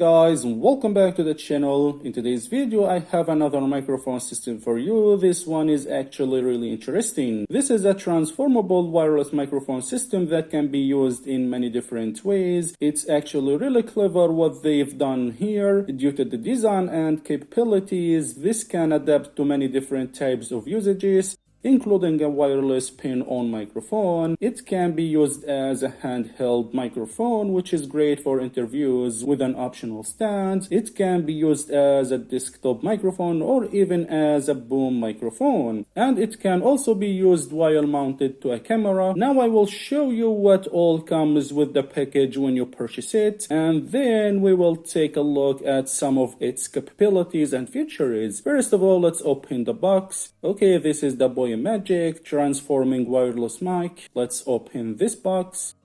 guys, and welcome back to the channel. In today's video I have another microphone system for you. This one is actually really interesting. This is a transformable wireless microphone system that can be used in many different ways. It's actually really clever what they've done here. Due to the design and capabilities, this can adapt to many different types of usages, including a wireless pin-on microphone. It can be used as a handheld microphone, which is great for interviews with an optional stand. It can be used as a desktop microphone or even as a boom microphone. And it can also be used while mounted to a camera. Now I will show you what all comes with the package when you purchase it, and then we will take a look at some of its capabilities and features. First of all, let's open the box. Okay, this is the Boya Magic transforming wireless mic. Let's open this box.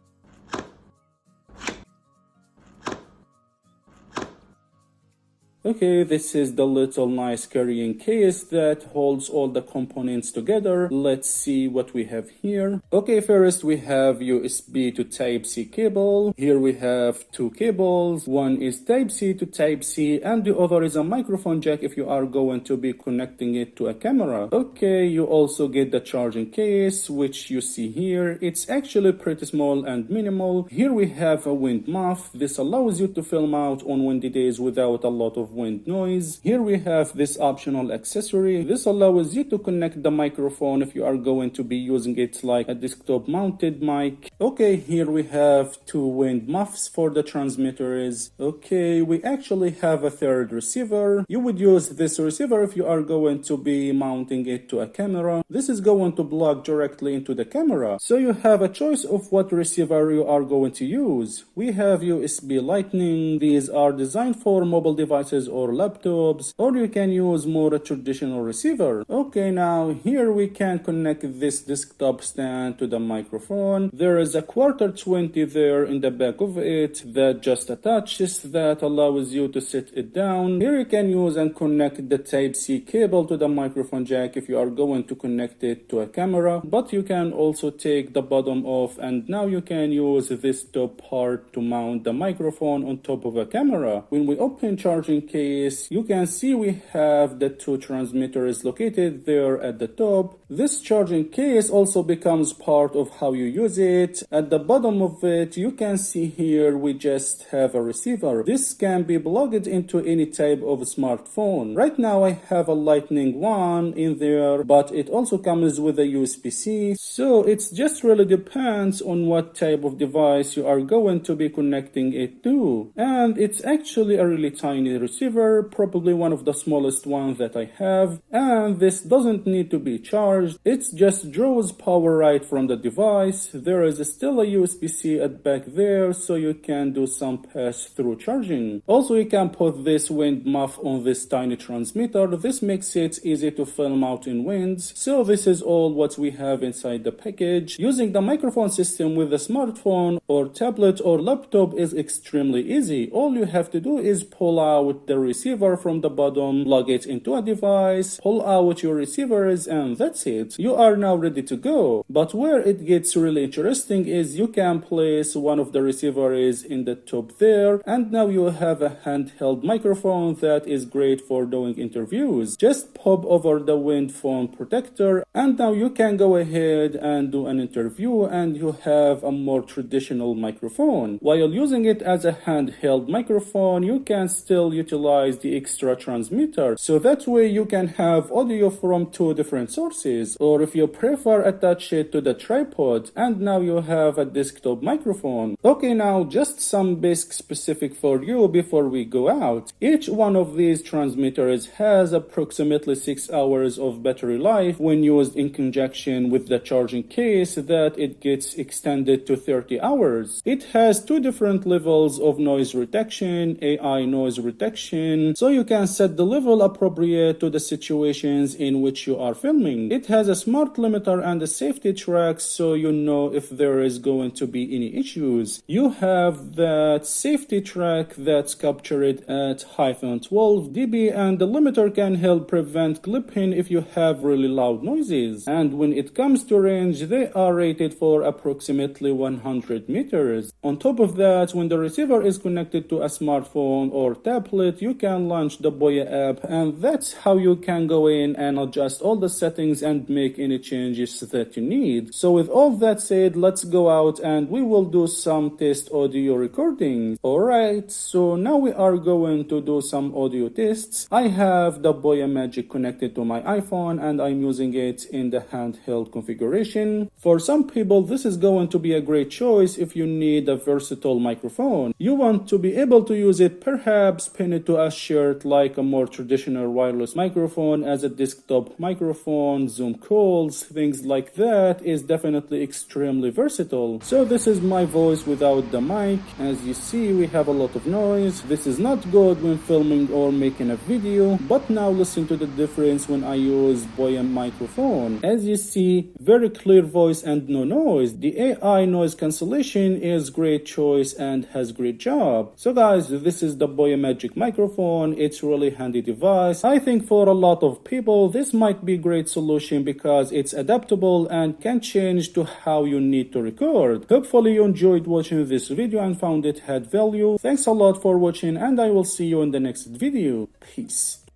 Okay, this is the little nice carrying case that holds all the components together. Let's see what we have here. Okay, first we have USB to Type-C cable. Here we have two cables. One is Type-C to Type-C and the other is a microphone jack if you are going to be connecting it to a camera. Okay, you also get the charging case, which you see here. It's actually pretty small and minimal. Here we have a wind muff. This allows you to film out on windy days without a lot of wind noise. Here we have this optional accessory. This allows you to connect the microphone if you are going to be using it like a desktop mounted mic. Okay, here we have two wind muffs for the transmitters. Okay, we actually have a third receiver. You would use this receiver if you are going to be mounting it to a camera. This is going to plug directly into the camera, so you have a choice of what receiver you are going to use. We have USB Lightning. These are designed for mobile devices or laptops, or you can use more a traditional receiver. Okay, now here we can connect this desktop stand to the microphone. There is a quarter 20 there in the back of it that just attaches, that allows you to set it down. Here you can use and connect the Type-C cable to the microphone jack if you are going to connect it to a camera, but you can also take the bottom off and now you can use this top part to mount the microphone on top of a camera. When we open charging case, you can see we have the two transmitters located there at the top. This charging case also becomes part of how you use it. At the bottom of it, you can see here we just have a receiver. This can be plugged into any type of smartphone. Right now I have a Lightning one in there, but it also comes with a USB-C, so it just really depends on what type of device you are going to be connecting it to. And it's actually a really tiny receiver, probably one of the smallest ones that I have, and this doesn't need to be charged. It just draws power right from the device. There is still a USB-C at back there, so you can do some pass-through charging. Also, you can put this wind muff on this tiny transmitter. This makes it easy to film out in winds. So this is all what we have inside the package. Using the microphone system with a smartphone or tablet or laptop is extremely easy. All you have to do is pull out the receiver from the bottom, plug it into a device, pull out your receivers, and that's it. You are now ready to go. But where it gets really interesting is you can place one of the receivers in the top there, and now you have a handheld microphone that is great for doing interviews. Just pop over the wind phone protector, and now you can go ahead and do an interview and you have a more traditional microphone. While using it as a handheld microphone, you can still utilize the extra transmitter, so that way you can have audio from two different sources, or if you prefer, attach it to the tripod, and now you have a desktop microphone. Okay, now just some basic specific for you before we go out. Each one of these transmitters has approximately 6 hours of battery life when used in conjunction with the charging case, that it gets extended to 30 hours. It has two different levels of noise reduction, AI noise reduction, so you can set the level appropriate to the situations in which you are filming. It has a smart limiter and a safety track, so you know if there is going to be any issues. You have that safety track that's captured at -12 dB, and the limiter can help prevent clipping if you have really loud noises. And when it comes to range, they are rated for approximately 100 meters. On top of that, when the receiver is connected to a smartphone or tablet, you can launch the Boya app, and that's how you can go in and adjust all the settings and make any changes that you need. So with all that said, let's go out and we will do some test audio recordings. Alright, so now we are going to do some audio tests. I have the Boya Magic connected to my iPhone and I'm using it in the handheld configuration. For some people, this is going to be a great choice if you need a versatile microphone. You want to be able to use it, perhaps pin it to a shirt like a more traditional wireless microphone, as a desktop microphone, Zoom calls, things like that is definitely extremely versatile. So this is my voice without the mic. As you see, we have a lot of noise. This is not good when filming or making a video, but now listen to the difference when I use Boya microphone. As you see, very clear voice and no noise. The AI noise cancellation is great choice and has great job. So guys, this is the Boya Magic microphone. It's really handy device. I think for a lot of people this might be a great solution because it's adaptable and can change to how you need to record. Hopefully you enjoyed watching this video and found it had value. Thanks a lot for watching, and I will see you in the next video. Peace.